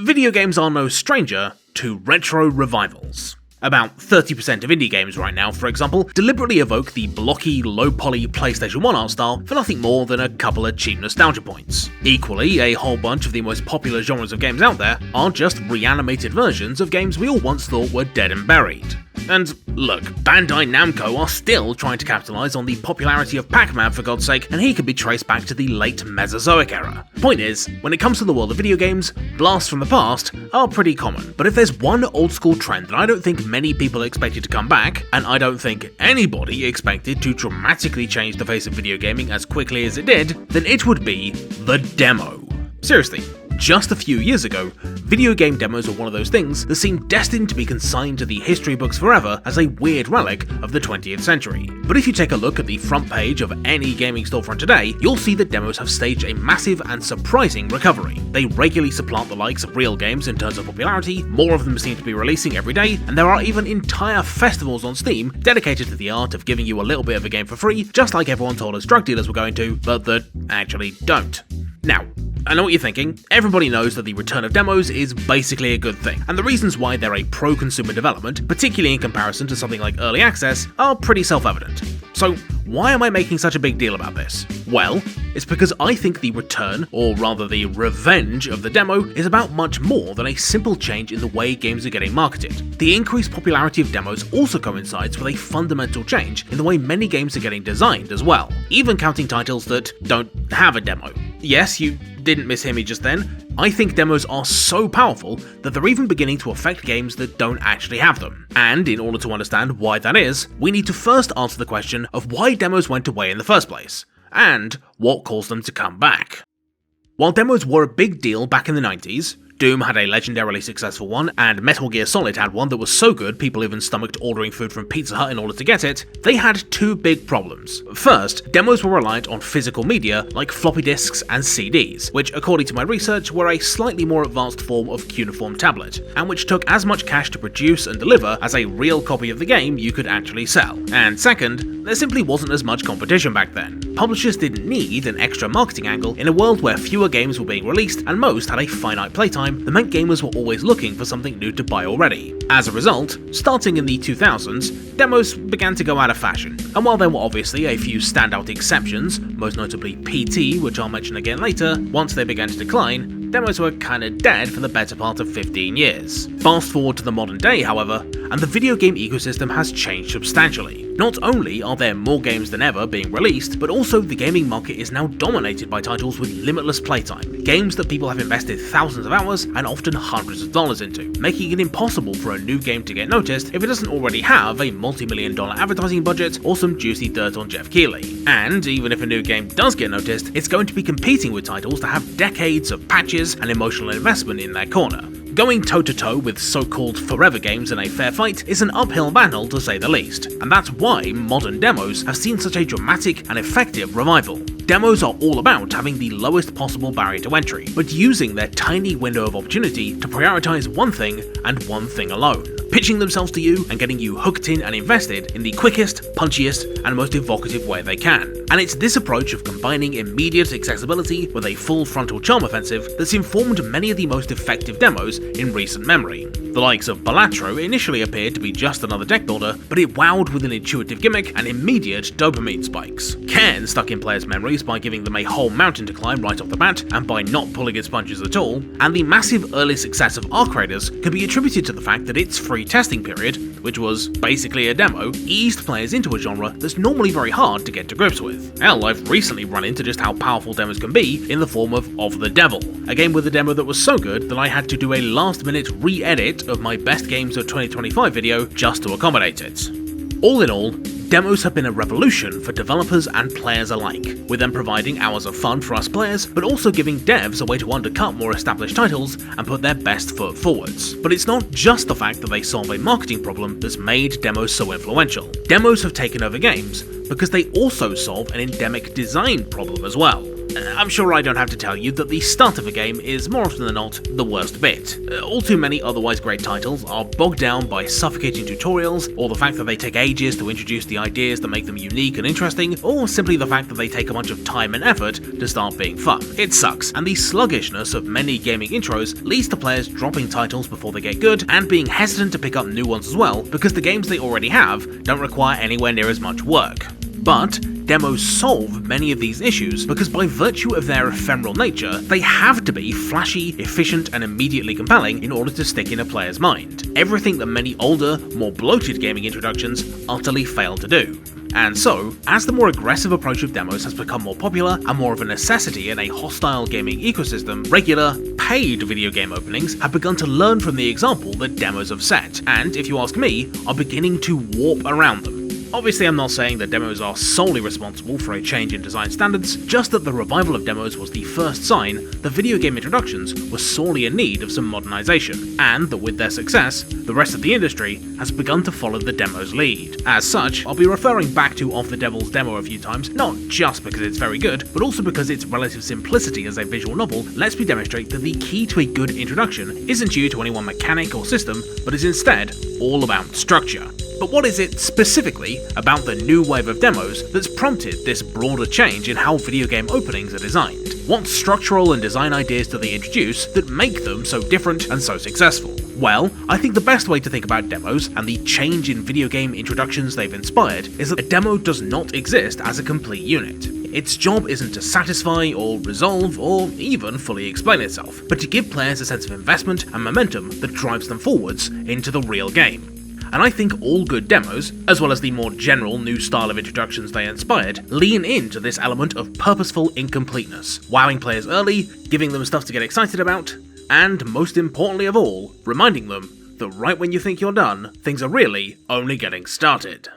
Video games are no stranger to retro revivals. About 30% of indie games right now, for example, deliberately evoke the blocky, low-poly PlayStation 1 art style for nothing more than a couple of cheap nostalgia points. Equally, a whole bunch of the most popular genres of games out there are just reanimated versions of games we all once thought were dead and buried. And look, Bandai Namco are still trying to capitalise on the popularity of Pac-Man for God's sake, and he can be traced back to the late Mesozoic era. Point is, when it comes to the world of video games, blasts from the past are pretty common, but if there's one old school trend that I don't think many people expected to come back, and I don't think anybody expected to dramatically change the face of video gaming as quickly as it did, then it would be the demo. Seriously. Just a few years ago, video game demos were one of those things that seemed destined to be consigned to the history books forever as a weird relic of the 20th century. But if you take a look at the front page of any gaming storefront today, you'll see that demos have staged a massive and surprising recovery. They regularly supplant the likes of real games in terms of popularity, more of them seem to be releasing every day, and there are even entire festivals on Steam dedicated to the art of giving you a little bit of a game for free, just like everyone told us drug dealers were going to, but that actually don't. Now, I know what you're thinking. Everybody knows that the return of demos is basically a good thing, and the reasons why they're a pro-consumer development, particularly in comparison to something like early access, are pretty self-evident. So why am I making such a big deal about this? Well, it's because I think the return, or rather the revenge of the demo, is about much more than a simple change in the way games are getting marketed. The increased popularity of demos also coincides with a fundamental change in the way many games are getting designed as well, even counting titles that don't have a demo. Yes, you didn't mishear me just then. I think demos are so powerful that they're even beginning to affect games that don't actually have them. And in order to understand why that is, we need to first answer the question of why demos went away in the first place, and what caused them to come back. While demos were a big deal back in the 90s, Doom had a legendarily successful one, and Metal Gear Solid had one that was so good people even stomached ordering food from Pizza Hut in order to get it, they had two big problems. First, demos were reliant on physical media like floppy disks and CDs, which according to my research were a slightly more advanced form of cuneiform tablet, and which took as much cash to produce and deliver as a real copy of the game you could actually sell. And second, there simply wasn't as much competition back then. Publishers didn't need an extra marketing angle in a world where fewer games were being released and most had a finite playtime that meant gamers were always looking for something new to buy already. As a result, starting in the 2000s, demos began to go out of fashion, and while there were obviously a few standout exceptions, most notably PT, which I'll mention again later, once they began to decline, demos were kinda dead for the better part of 15 years. Fast forward to the modern day, however, and the video game ecosystem has changed substantially. Not only are there more games than ever being released, but also the gaming market is now dominated by titles with limitless playtime, games that people have invested thousands of hours and often hundreds of dollars into, making it impossible for a new game to get noticed if it doesn't already have a multi-million-dollar advertising budget or some juicy dirt on Jeff Keighley. And even if a new game does get noticed, it's going to be competing with titles that have decades of patches and emotional investment in their corner. Going toe-to-toe with so-called forever games in a fair fight is an uphill battle to say the least, and that's why modern demos have seen such a dramatic and effective revival. Demos are all about having the lowest possible barrier to entry, but using their tiny window of opportunity to prioritize one thing and one thing alone, pitching themselves to you and getting you hooked in and invested in the quickest, punchiest, and most evocative way they can. And it's this approach of combining immediate accessibility with a full frontal charm offensive that's informed many of the most effective demos in recent memory. The likes of Balatro initially appeared to be just another deck builder, but it wowed with an intuitive gimmick and immediate dopamine spikes. Cairn stuck in players' memories by giving them a whole mountain to climb right off the bat and by not pulling its punches at all, and the massive early success of Arc Raiders could be attributed to the fact that its free testing period, which was basically a demo, eased players into a genre that's normally very hard to get to grips with. Hell, I've recently run into just how powerful demos can be in the form of the Devil, a game with a demo that was so good that I had to do a last-minute re-edit of my Best Games of 2025 video just to accommodate it. All in all, demos have been a revolution for developers and players alike, with them providing hours of fun for us players, but also giving devs a way to undercut more established titles and put their best foot forwards. But it's not just the fact that they solve a marketing problem that's made demos so influential. Demos have taken over games because they also solve an endemic design problem as well. I'm sure I don't have to tell you that the start of a game is more often than not the worst bit. All too many otherwise great titles are bogged down by suffocating tutorials, or the fact that they take ages to introduce the ideas that make them unique and interesting, or simply the fact that they take a bunch of time and effort to start being fun. It sucks, and the sluggishness of many gaming intros leads to players dropping titles before they get good, and being hesitant to pick up new ones as well, because the games they already have don't require anywhere near as much work. But demos solve many of these issues because by virtue of their ephemeral nature, they have to be flashy, efficient, and immediately compelling in order to stick in a player's mind. Everything that many older, more bloated gaming introductions utterly fail to do. And so, as the more aggressive approach of demos has become more popular and more of a necessity in a hostile gaming ecosystem, regular, paid video game openings have begun to learn from the example that demos have set, and, if you ask me, are beginning to warp around them. Obviously, I'm not saying that demos are solely responsible for a change in design standards, just that the revival of demos was the first sign that video game introductions were sorely in need of some modernization, and that with their success, the rest of the industry has begun to follow the demo's lead. As such, I'll be referring back to Of the Devil's demo a few times, not just because it's very good, but also because its relative simplicity as a visual novel lets me demonstrate that the key to a good introduction isn't due to any one mechanic or system, but is instead all about structure. But what is it specifically about the new wave of demos that's prompted this broader change in how video game openings are designed? What structural and design ideas do they introduce that make them so different and so successful? Well, I think the best way to think about demos and the change in video game introductions they've inspired is that a demo does not exist as a complete unit. Its job isn't to satisfy or resolve or even fully explain itself, but to give players a sense of investment and momentum that drives them forwards into the real game. And I think all good demos, as well as the more general new style of introductions they inspired, lean into this element of purposeful incompleteness, wowing players early, giving them stuff to get excited about, and most importantly of all, reminding them that right when you think you're done, things are really only getting started.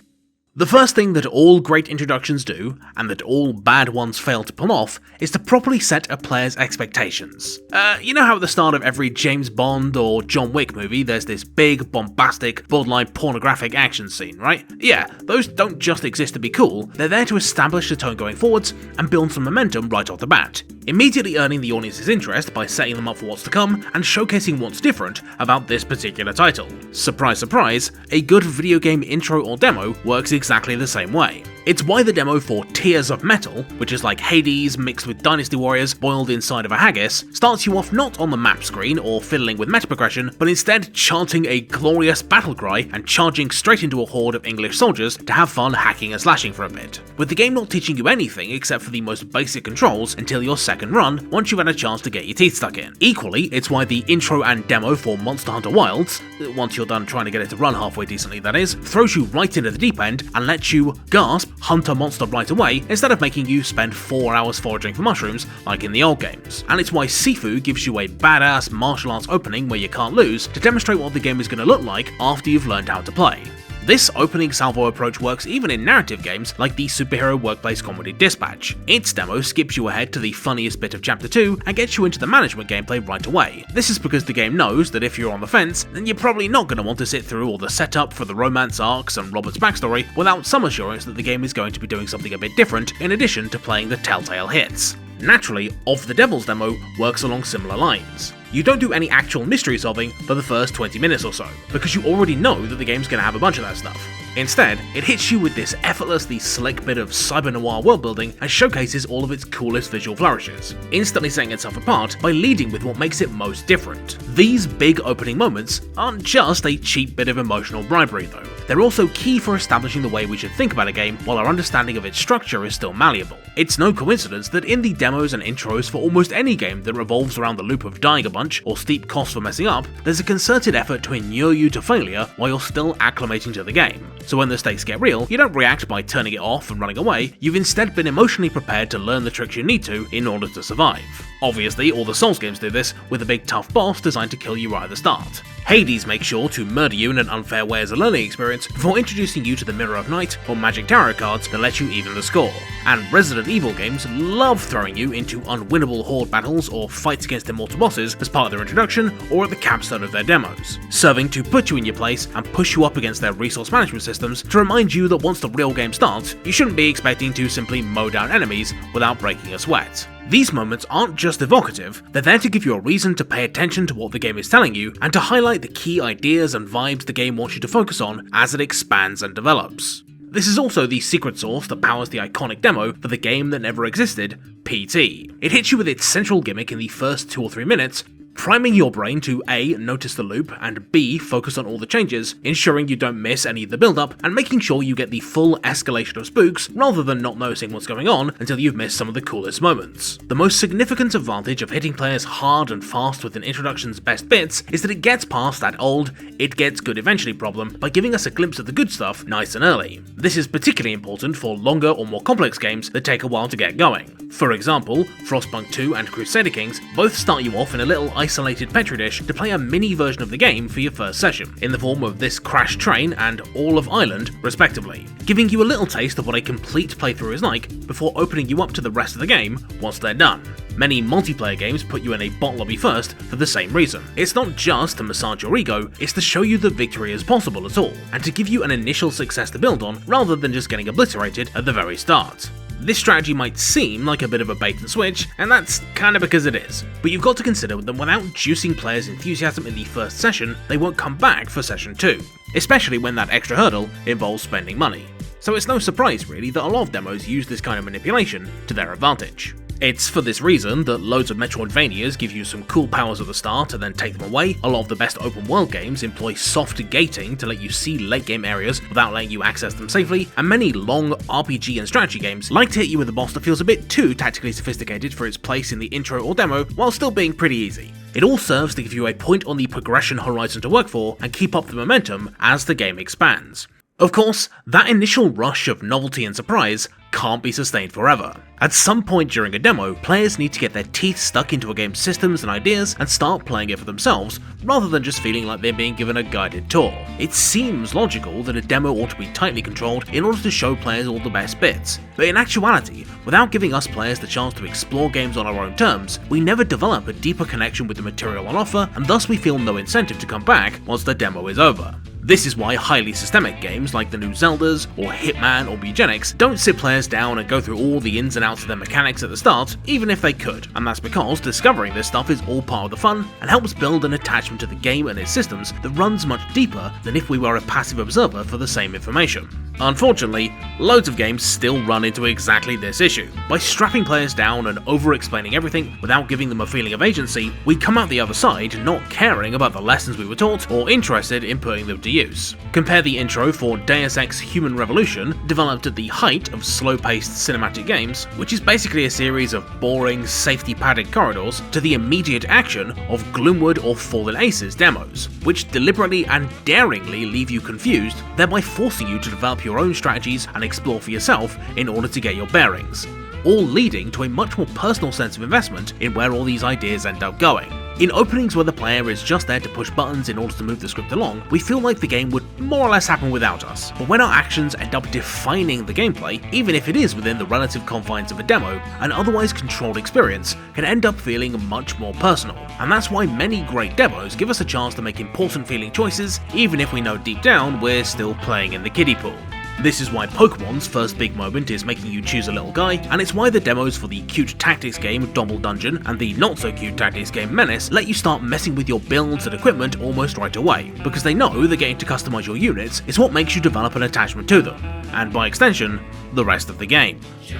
The first thing that all great introductions do, and that all bad ones fail to pull off, is to properly set a player's expectations. You know how at the start of every James Bond or John Wick movie there's this big, bombastic, borderline pornographic action scene, right? Yeah, those don't just exist to be cool, they're there to establish the tone going forwards and build some momentum right off the bat, immediately earning the audience's interest by setting them up for what's to come and showcasing what's different about this particular title. Surprise surprise, a good video game intro or demo works exactly the same way. It's why the demo for Tears of Metal, which is like Hades mixed with Dynasty Warriors boiled inside of a haggis, starts you off not on the map screen or fiddling with meta progression, but instead chanting a glorious battle cry and charging straight into a horde of English soldiers to have fun hacking and slashing for a bit, with the game not teaching you anything except for the most basic controls until your second run, once you've had a chance to get your teeth stuck in. Equally, it's why the intro and demo for Monster Hunter Wilds, once you're done trying to get it to run halfway decently that is, throws you right into the deep end and lets you gasp, hunt a monster right away, instead of making you spend 4 hours foraging for mushrooms like in the old games. And it's why Sifu gives you a badass martial arts opening where you can't lose to demonstrate what the game is going to look like after you've learned how to play. This opening salvo approach works even in narrative games like the superhero workplace comedy Dispatch. Its demo skips you ahead to the funniest bit of Chapter 2 and gets you into the management gameplay right away. This is because the game knows that if you're on the fence, then you're probably not going to want to sit through all the setup for the romance arcs and Robert's backstory without some assurance that the game is going to be doing something a bit different in addition to playing the telltale hits. Naturally, Of the Devil's demo works along similar lines. You don't do any actual mystery solving for the first 20 minutes or so, because you already know that the game's going to have a bunch of that stuff. Instead, it hits you with this effortlessly slick bit of cyber-noir world-building and showcases all of its coolest visual flourishes, instantly setting itself apart by leading with what makes it most different. These big opening moments aren't just a cheap bit of emotional bribery though, they're also key for establishing the way we should think about a game while our understanding of its structure is still malleable. It's no coincidence that in the demos and intros for almost any game that revolves around the loop of dying a bunch or steep costs for messing up, there's a concerted effort to inure you to failure while you're still acclimating to the game. So when the stakes get real, you don't react by turning it off and running away, you've instead been emotionally prepared to learn the tricks you need to in order to survive. Obviously, all the Souls games do this, with a big tough boss designed to kill you right at the start. Hades makes sure to murder you in an unfair way as a learning experience before introducing you to the Mirror of Night or Magic Tarot cards that let you even the score. And Resident Evil games love throwing you into unwinnable horde battles or fights against immortal bosses as part of their introduction or at the capstone of their demos, serving to put you in your place and push you up against their resource management systems to remind you that once the real game starts, you shouldn't be expecting to simply mow down enemies without breaking a sweat. These moments aren't just evocative, they're there to give you a reason to pay attention to what the game is telling you and to highlight the key ideas and vibes the game wants you to focus on as it expands and develops. This is also the secret sauce that powers the iconic demo for the game that never existed, PT. It hits you with its central gimmick in the first 2 or 3 minutes, priming your brain to A, notice the loop, and B, focus on all the changes, ensuring you don't miss any of the build-up, and making sure you get the full escalation of spooks rather than not noticing what's going on until you've missed some of the coolest moments. The most significant advantage of hitting players hard and fast with an introduction's best bits is that it gets past that old, it gets good eventually problem by giving us a glimpse of the good stuff nice and early. This is particularly important for longer or more complex games that take a while to get going. For example, Frostpunk 2 and Crusader Kings both start you off in a little isolated petri dish to play a mini version of the game for your first session, in the form of this crashed train and all of Ireland, respectively, giving you a little taste of what a complete playthrough is like before opening you up to the rest of the game once they're done. Many multiplayer games put you in a bot lobby first for the same reason. It's not just to massage your ego, it's to show you that victory is possible at all, and to give you an initial success to build on rather than just getting obliterated at the very start. This strategy might seem like a bit of a bait and switch, and that's kinda because it is, but you've got to consider that without juicing players' enthusiasm in the first session, they won't come back for session 2, especially when that extra hurdle involves spending money. So it's no surprise really that a lot of demos use this kind of manipulation to their advantage. It's for this reason that loads of Metroidvanias give you some cool powers at the start and then take them away. A lot of the best open world games employ soft gating to let you see late game areas without letting you access them safely, and many long RPG and strategy games like to hit you with a boss that feels a bit too tactically sophisticated for its place in the intro or demo while still being pretty easy. It all serves to give you a point on the progression horizon to work for and keep up the momentum as the game expands. Of course, that initial rush of novelty and surprise can't be sustained forever. At some point during a demo, players need to get their teeth stuck into a game's systems and ideas and start playing it for themselves, rather than just feeling like they're being given a guided tour. It seems logical that a demo ought to be tightly controlled in order to show players all the best bits, but in actuality, without giving us players the chance to explore games on our own terms, we never develop a deeper connection with the material on offer, and thus we feel no incentive to come back once the demo is over. This is why highly systemic games like the new Zeldas, or Hitman or Bugenics don't sit players down and go through all the ins and outs of their mechanics at the start, even if they could, and that's because discovering this stuff is all part of the fun and helps build an attachment to the game and its systems that runs much deeper than if we were a passive observer for the same information. Unfortunately, loads of games still run into exactly this issue. By strapping players down and over-explaining everything without giving them a feeling of agency, we come out the other side not caring about the lessons we were taught or interested in putting them to use. Compare the intro for Deus Ex Human Revolution, developed at the height of slow-paced cinematic games, which is basically a series of boring, safety-padded corridors, to the immediate action of Gloomwood or Fallen Aces demos, which deliberately and daringly leave you confused, thereby forcing you to develop your own strategies and explore for yourself in order to get your bearings, all leading to a much more personal sense of investment in where all these ideas end up going. In openings where the player is just there to push buttons in order to move the script along, we feel like the game would more or less happen without us, but when our actions end up defining the gameplay, even if it is within the relative confines of a demo, an otherwise controlled experience can end up feeling much more personal, and that's why many great demos give us a chance to make important feeling choices, even if we know deep down we're still playing in the kiddie pool. This is why Pokemon's first big moment is making you choose a little guy, and it's why the demos for the cute tactics game Double Dungeon and the not so cute tactics game Menace let you start messing with your builds and equipment almost right away, because they know that getting to customize your units is what makes you develop an attachment to them, and by extension, the rest of the game.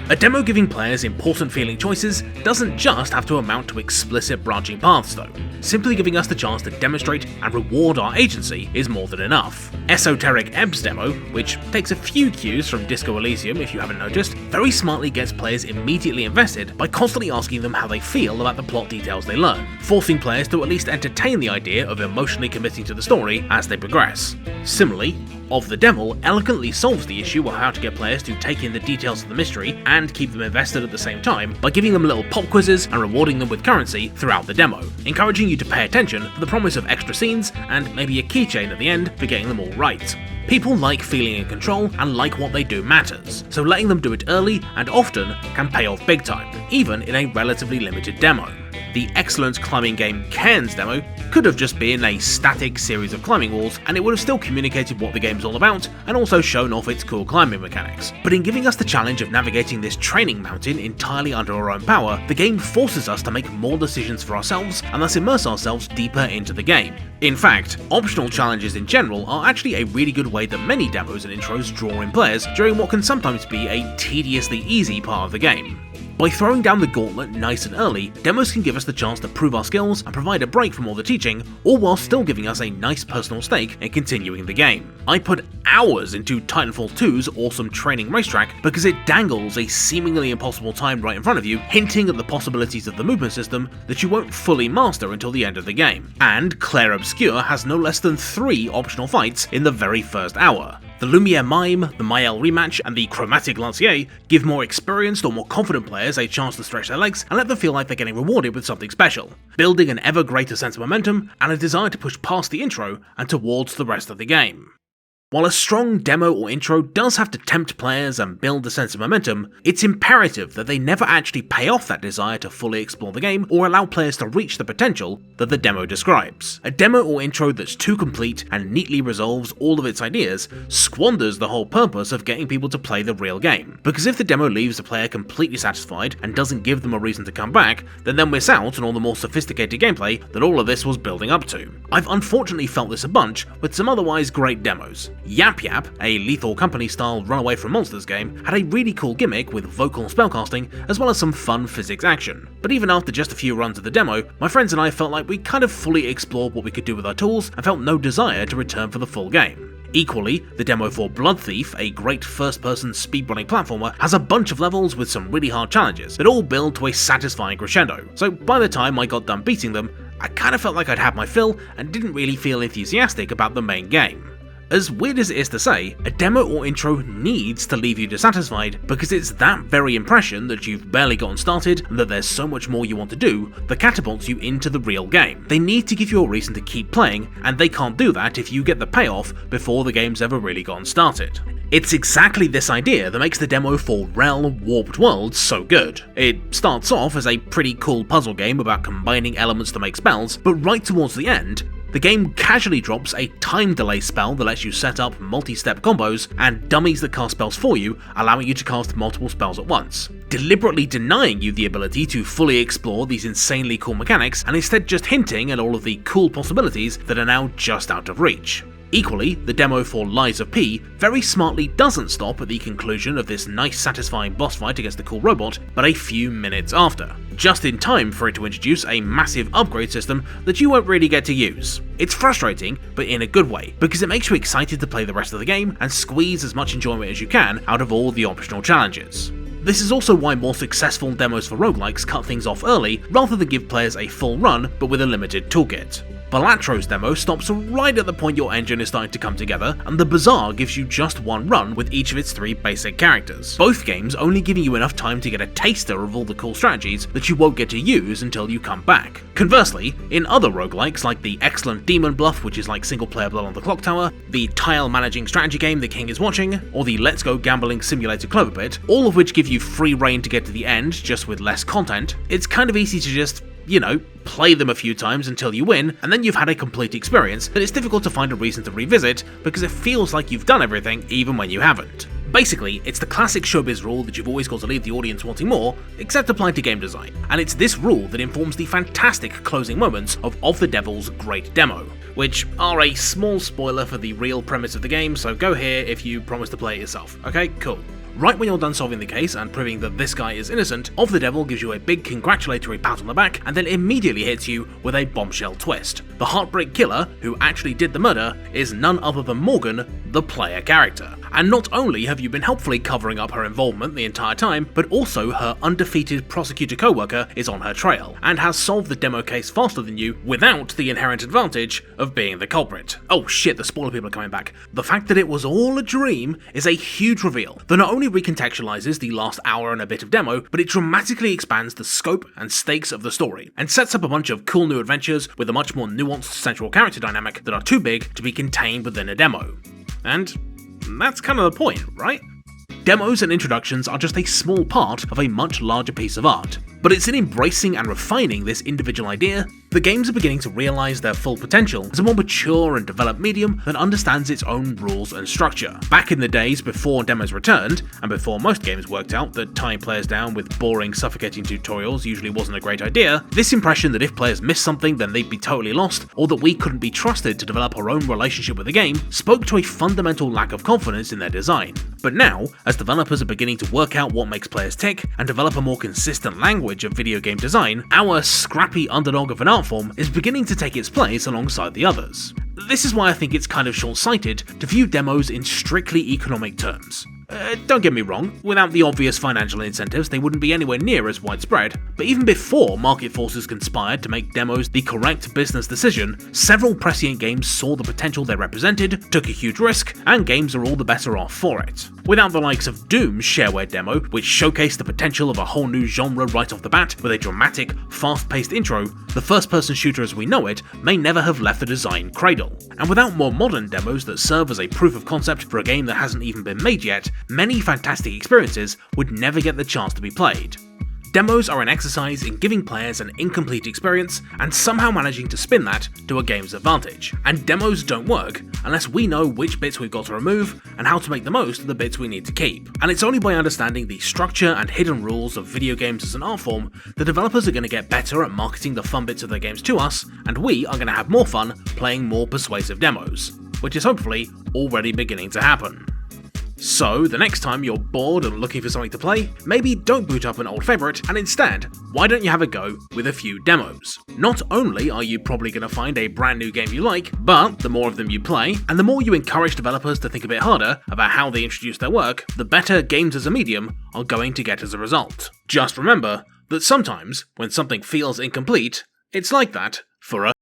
A demo giving players important feeling choices doesn't just have to amount to explicit branching paths though. Simply giving us the chance to demonstrate and reward our agency is more than enough. Esoteric Ebb's demo, which takes a few cues from Disco Elysium if you haven't noticed, very smartly gets players immediately invested by constantly asking them how they feel about the plot details they learn, forcing players to at least entertain the idea of emotionally committing to the story as they progress. Similarly, Of the Devil elegantly solves the issue of how to get players to take in the details of the mystery and keep them invested at the same time by giving them little pop quizzes and rewarding them with currency throughout the demo, encouraging you to pay attention for the promise of extra scenes and maybe a keychain at the end for getting them all right. People like feeling in control and like what they do matters, so letting them do it early and often can pay off big time, even in a relatively limited demo. the excellent climbing game Cairns demo could have just been a static series of climbing walls, and it would have still communicated what the game's all about and also shown off its cool climbing mechanics. But in giving us the challenge of navigating this training mountain entirely under our own power, the game forces us to make more decisions for ourselves and thus immerse ourselves deeper into the game. In fact, optional challenges in general are actually a really good way that many demos and intros draw in players during what can sometimes be a tediously easy part of the game. By throwing down the gauntlet nice and early, demos can give us the chance to prove our skills and provide a break from all the teaching, all while still giving us a nice personal stake in continuing the game. I put hours into Titanfall 2's awesome training racetrack because it dangles a seemingly impossible time right in front of you, hinting at the possibilities of the movement system that you won't fully master until the end of the game. And Claire Obscure has no less than 3 optional fights in the very first hour. The Lumiere Mime, the Mael rematch, and the Chromatic Lancier give more experienced or more confident players a chance to stretch their legs and let them feel like they're getting rewarded with something special, building an ever greater sense of momentum and a desire to push past the intro and towards the rest of the game. While a strong demo or intro does have to tempt players and build a sense of momentum, it's imperative that they never actually pay off that desire to fully explore the game or allow players to reach the potential that the demo describes. A demo or intro that's too complete and neatly resolves all of its ideas squanders the whole purpose of getting people to play the real game, because if the demo leaves the player completely satisfied and doesn't give them a reason to come back, then they'll miss out on all the more sophisticated gameplay that all of this was building up to. I've unfortunately felt this a bunch with some otherwise great demos. Yap Yap, a Lethal Company style Runaway from Monsters game, had a really cool gimmick with vocal spellcasting as well as some fun physics action. But even after just a few runs of the demo, my friends and I felt like we kind of fully explored what we could do with our tools and felt no desire to return for the full game. Equally, the demo for Blood Thief, a great first-person speedrunning platformer, has a bunch of levels with some really hard challenges that all build to a satisfying crescendo, so by the time I got done beating them, I kind of felt like I'd had my fill and didn't really feel enthusiastic about the main game. As weird as it is to say, a demo or intro needs to leave you dissatisfied because it's that very impression that you've barely gotten started and that there's so much more you want to do that catapults you into the real game. They need to give you a reason to keep playing, and they can't do that if you get the payoff before the game's ever really gotten started. It's exactly this idea that makes the demo for Rel Warped Worlds so good. It starts off as a pretty cool puzzle game about combining elements to make spells, but right towards the end, the game casually drops a time delay spell that lets you set up multi-step combos and dummies that cast spells for you, allowing you to cast multiple spells at once, deliberately denying you the ability to fully explore these insanely cool mechanics and instead just hinting at all of the cool possibilities that are now just out of reach. Equally, the demo for Lies of P very smartly doesn't stop at the conclusion of this nice satisfying boss fight against the cool robot, but a few minutes after, just in time for it to introduce a massive upgrade system that you won't really get to use. It's frustrating, but in a good way, because it makes you excited to play the rest of the game and squeeze as much enjoyment as you can out of all the optional challenges. This is also why more successful demos for roguelikes cut things off early rather than give players a full run but with a limited toolkit. Balattro's demo stops right at the point your engine is starting to come together, and the Bazaar gives you just one run with each of its 3 basic characters, both games only giving you enough time to get a taster of all the cool strategies that you won't get to use until you come back. Conversely, in other roguelikes like the excellent Demon Bluff, which is like single player Blood on the Clock Tower, the tile managing strategy game The King is Watching, or the Let's Go Gambling Simulator Cloverbit, all of which give you free reign to get to the end just with less content, it's kind of easy to just, play them a few times until you win, and then you've had a complete experience that it's difficult to find a reason to revisit because it feels like you've done everything even when you haven't. Basically, it's the classic showbiz rule that you've always got to leave the audience wanting more, except applied to game design, and it's this rule that informs the fantastic closing moments of the Devil's great demo, which are a small spoiler for the real premise of the game, so go here if you promise to play it yourself. Okay, cool. Right when you're done solving the case and proving that this guy is innocent, Of the Devil gives you a big congratulatory pat on the back and then immediately hits you with a bombshell twist. The Heartbreak Killer, who actually did the murder, is none other than Morgan, the player character. And not only have you been helpfully covering up her involvement the entire time, but also her undefeated prosecutor co-worker is on her trail, and has solved the demo case faster than you without the inherent advantage of being the culprit. Oh shit, the spoiler people are coming back. The fact that it was all a dream is a huge reveal that not only recontextualizes the last hour and a bit of demo, but it dramatically expands the scope and stakes of the story, and sets up a bunch of cool new adventures with a much more nuanced central character dynamic that are too big to be contained within a demo. And that's kind of the point, right? Demos and introductions are just a small part of a much larger piece of art. But it's in embracing and refining this individual idea that games are beginning to realise their full potential as a more mature and developed medium that understands its own rules and structure. Back in the days before demos returned, and before most games worked out that tying players down with boring, suffocating tutorials usually wasn't a great idea, this impression that if players missed something then they'd be totally lost, or that we couldn't be trusted to develop our own relationship with the game, spoke to a fundamental lack of confidence in their design. But now, as developers are beginning to work out what makes players tick and develop a more consistent language of video game design, our scrappy underdog of an art form is beginning to take its place alongside the others. This is why I think it's kind of short-sighted to view demos in strictly economic terms. Don't get me wrong, without the obvious financial incentives they wouldn't be anywhere near as widespread, but even before market forces conspired to make demos the correct business decision, several prescient games saw the potential they represented, took a huge risk, and games are all the better off for it. Without the likes of Doom's shareware demo, which showcased the potential of a whole new genre right off the bat with a dramatic, fast-paced intro, the first-person shooter as we know it may never have left the design cradle. And without more modern demos that serve as a proof of concept for a game that hasn't even been made yet, many fantastic experiences would never get the chance to be played. Demos are an exercise in giving players an incomplete experience and somehow managing to spin that to a game's advantage. And demos don't work unless we know which bits we've got to remove and how to make the most of the bits we need to keep. And it's only by understanding the structure and hidden rules of video games as an art form that developers are going to get better at marketing the fun bits of their games to us, and we are going to have more fun playing more persuasive demos, which is hopefully already beginning to happen. So, the next time you're bored and looking for something to play, maybe don't boot up an old favourite, and instead, why don't you have a go with a few demos? Not only are you probably going to find a brand new game you like, but the more of them you play, and the more you encourage developers to think a bit harder about how they introduce their work, the better games as a medium are going to get as a result. Just remember that sometimes, when something feels incomplete, it's like that for a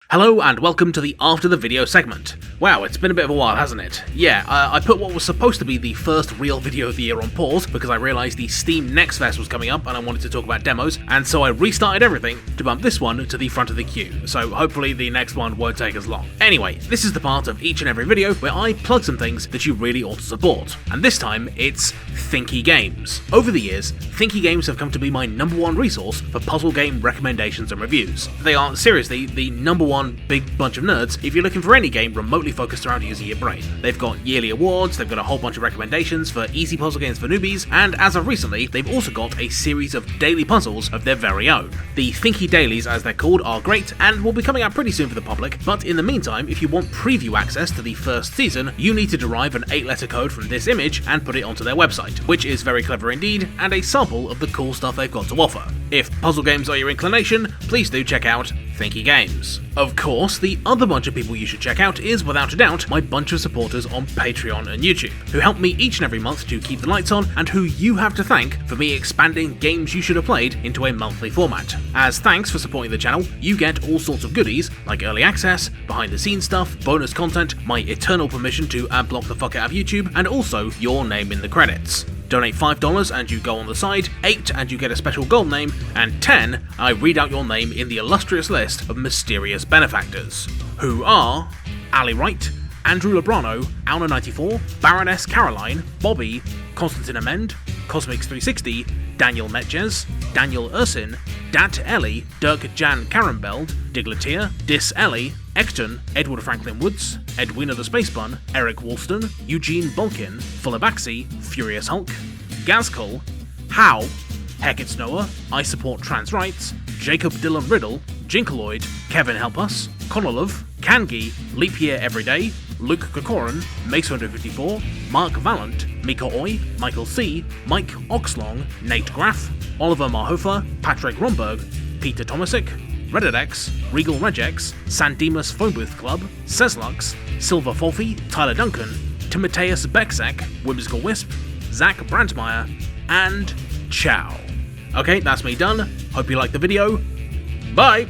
Hello and welcome to the After the Video segment. Wow, it's been a bit of a while, hasn't it? Yeah, I put what was supposed to be the first real video of the year on pause because I realised the Steam Next Fest was coming up and I wanted to talk about demos, and so I restarted everything to bump this one to the front of the queue, so hopefully the next one won't take as long. Anyway, this is the part of each and every video where I plug some things that you really ought to support, and this time it's Thinky Games. Over the years, Thinky Games have come to be my #1 resource for puzzle game recommendations and reviews. They are, seriously, the #1 big bunch of nerds if you're looking for any game remotely focused around using your brain. They've got yearly awards, they've got a whole bunch of recommendations for easy puzzle games for newbies, and as of recently, they've also got a series of daily puzzles of their very own. The Thinky Dailies, as they're called, are great and will be coming out pretty soon for the public, but in the meantime, if you want preview access to the first season, you need to derive an 8-letter code from this image and put it onto their website, which is very clever indeed, and a sample of the cool stuff they've got to offer. If puzzle games are your inclination, please do check out Thinky Games. Of course, the other bunch of people you should check out is, without a doubt, my bunch of supporters on Patreon and YouTube, who help me each and every month to keep the lights on, and who you have to thank for me expanding games you should have played into a monthly format. As thanks for supporting the channel, you get all sorts of goodies, like early access, behind the scenes stuff, bonus content, my eternal permission to ad block the fuck out of YouTube, and also your name in the credits. Donate $5 and you go on the side, 8 and you get a special gold name, and 10, I read out your name in the illustrious list of mysterious benefactors, who are Ali Wright, Andrew Lebrano, Auna94, Baroness Caroline, Bobby, Constantine Amend, Cosmix360, Daniel Metjes, Daniel Ursin, Dat Ellie, Dirk Jan Karrenbeld, Digletier, Dis Ellie, Ekton, Edward Franklin Woods, Edwina the Space Bun, Eric Woolston, Eugene Bolkin, Fullabaxi, Furious Hulk, Gazcol, How, Hecate Noah, I Support Trans Rights, Jacob Dylan Riddle, Jinkaloid, Kevin Help Us, Konolov, Kangi, Leap Year Everyday, Luke Kokoran, Mace154, Mark Vallant, Mika Oi, Michael C, Mike Oxlong, Nate Graff, Oliver Marhofer, Patrick Romberg, Peter Tomasic, Reddedex, Regal Regex, Sandemus Phone Booth Club, Seslux, Silver Folfy, Tyler Duncan, Timotheus Bexek, Whimsical Wisp, Zach Brandmeier, and ciao. Okay, that's me done. Hope you liked the video. Bye!